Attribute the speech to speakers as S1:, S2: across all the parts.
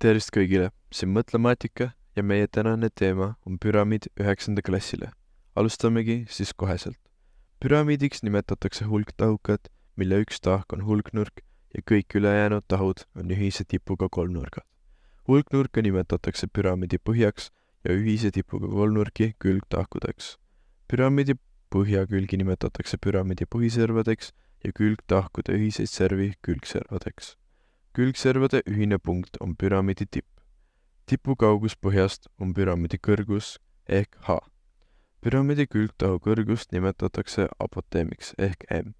S1: Tervist kõigile, siin Mõtlemaatika ja meie tänane teema on püramiid 9. klassile. Alustamegi siis koheselt. Püramiidiks nimetatakse hulktahukad, mille üks tahk on hulknurk ja kõik ülejäänud tahud on ühise tipuga kolmnurgad. Hulknurka nimetatakse püramiidi põhjaks ja ühise tipuga kolmnurki külgtahkudeks. Püramiidi põhjakülgi nimetatakse püramiidi põhiservadeks ja külgtahkude ühiseid servi külgservadeks. Külgservade ühine punkt on püramiidi tipp. Tipu kaugus põhjast on püramiidi kõrgus ehk H. Püramiidi külgtahu kõrgust nimetatakse apoteemiks ehk M.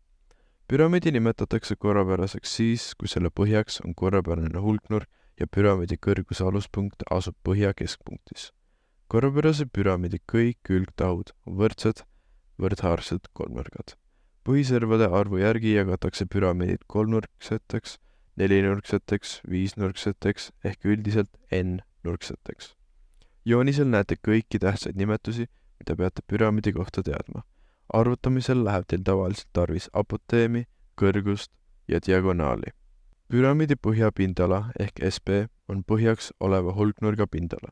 S1: Püramiidi nimetatakse korrapäraseks siis, kui selle põhjaks on korrapärane hulknurk ja püramiidi kõrguse aluspunkt asub põhja keskpunktis. Korrapärase püramiidi kõik külgtahud on võrdhaarsed kolmnurgad. Põhiservade arvu järgi jagatakse püramiidid kolmnurkseteks, nelinurkseteks, viisnurkseteks ehk üldiselt n-nurkseteks. Joonisel näete kõiki tähtsaid nimetusi, mida peate püramiidi kohta teadma. Arvutamisel läheb teil tavaliselt tarvis apoteemi, kõrgust ja diagonaali. Püramiidi põhjapindala ehk SB on põhjaks oleva hulknurga pindala.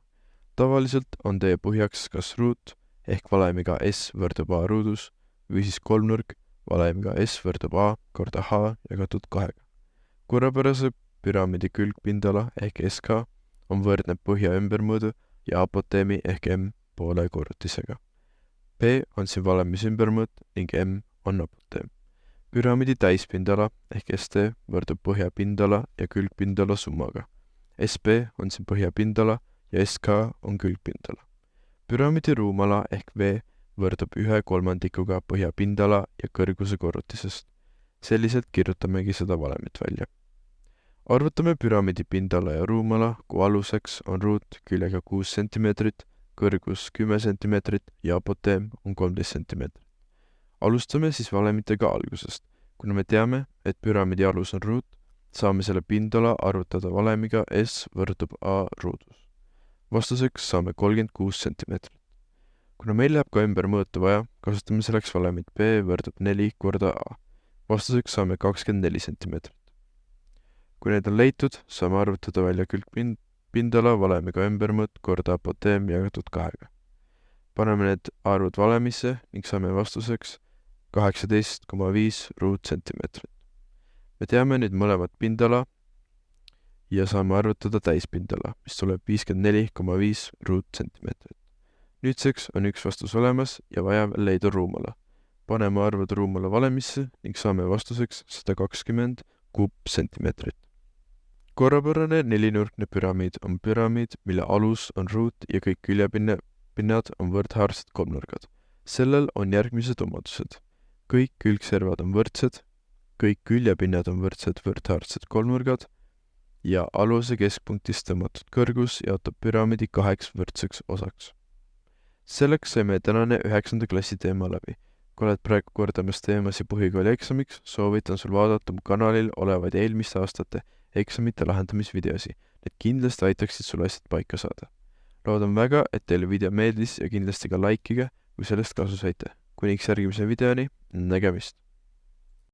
S1: Tavaliselt on teie põhjaks kas ruut ehk valemiga S võrdub A ruudus või siis kolmnurk valemiga S võrdub A korda H jagatud 2. Korrapärase püramiidi külgpindala ehk SK on võrdne põhja ümbermõõdu ja apoteemi ehk M poole korrutisega. P on siin valemis ümbermõõt ning M on apoteem. Püramiidi täispindala ehk ST võrdub põhjapindala ja külgpindala summaga. SB on siin põhjapindala ja SK on külgpindala. Püramiidi ruumala ehk V võrdub 1/3 põhjapindala ja kõrguse korrutisest. Selliselt kirjutamegi seda valemit välja. Arvutame püramiidi pindala ja ruumala, kui aluseks on ruut küljega 6 cm, kõrgus 10 cm ja apoteem on 13 cm. Alustame siis valemitega algusest. Kuna me teame, et püramiidi alus on ruut, saame selle pindala arvutada valemiga S võrdub A ruudus. Vastuseks saame 36 cm. Kuna meil läheb ka ümber mõõtu vaja, kasutame selleks valemit B võrdub 4 korda A. Vastuseks saame 24 cm. Kui need on leitud, saame arvutada välja külgpindala valemiga ümbermõõt korda apoteem jagatud 2. Paneme need arvud valemisse ning saame vastuseks 18,5 ruutcentimeetrit. Me teame nüüd mõlemat pindala ja saame arvutada täispindala, mis tuleb 54,5 ruutcentimeetrit. Nüüdseks on üks vastus olemas ja vaja leida ruumala. Paneme arvud ruumala valemisse ning saame vastuseks 120 kuupsentimeetrit. Korrapärane nelinurkne püramiid on püramiid, mille alus on ruut ja kõik küljepinnad on võrdhaarsed kolmnurgad. Sellel on järgmised omadused. Kõik külgservad on võrdsed, kõik küljepinnad on võrdhaarsed kolmnurgad ja aluse keskpunktist tõmmatud kõrgus jaotab püramiidi 2 võrdseks osaks. Selleks saime tänane 9. klassi teema läbi. Kui oled praegu kordamas teemasi põhikooli eksamiks, soovitan sul vaadata mu kanalil olevaid eelmiste aastate eksamite lahendamisvideosi. Need kindlasti aitaksid sul asjad paika saada. Loodan väga, et teile video meeldis ja kindlasti ka likeige, kui sellest kasu saite. Kuniks järgmise videoni, nägemist!